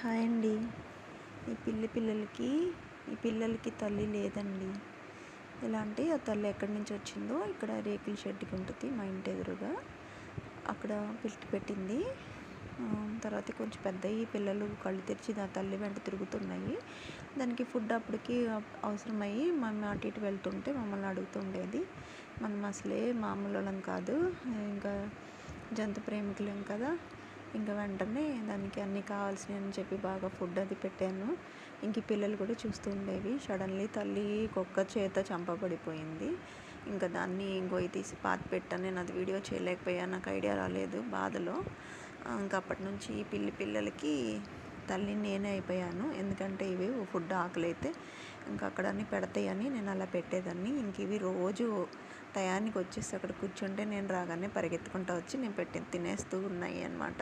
Hi అండి. ఈ పిల్లలకి తల్లి లేదండి. ఎలా అంటే ఆ తల్లి ఎక్కడి నుంచి వచ్చిందో ఇక్కడ రేకుల షెడ్కి ఉంటుంది మా ఇంటి ఎదురుగా, అక్కడ పెట్టింది. తర్వాత కొంచెం పెద్దయి పిల్లలు కళ్ళు తెరిచి ఆ తల్లి వెంట తిరుగుతున్నాయి. దానికి ఫుడ్ అప్పటికి అవసరమయ్యి మేము అటు ఇటు వెళ్తుంటే మమ్మల్ని అడుగుతుండేది. మనం అసలే మామూలు వాళ్ళం కాదు, ఇంకా జంతు ప్రేమికులేం కదా. ఇంకా వెంటనే దానికి అన్నీ కావాల్సినవి అని చెప్పి బాగా ఫుడ్ అది పెట్టాను. ఇంక పిల్లలు కూడా చూస్తూ ఉండేవి. సడన్లీ తల్లి కుక్క చేత చంపబడిపోయింది. ఇంకా దాన్ని గొయ్యి తీసి పాతి పెట్టాను. నేను అది వీడియో చేయలేకపోయాను, నాకు ఐడియా రాలేదు బాధలో. ఇంకా అప్పటి నుంచి పిల్లలకి తల్లి నేనే అయిపోయాను. ఎందుకంటే ఇవి ఫుడ్ ఆకలి అయితే ఇంకా అక్కడ అన్నీ పెడతాయని నేను అలా పెట్టేదాన్ని. ఇంక ఇవి రోజు టయానికి వచ్చేసి అక్కడ కూర్చుంటే నేను రాగానే పరిగెత్తుకుంటూ వచ్చి నేను తినేస్తూ ఉన్నాయి అన్నమాట.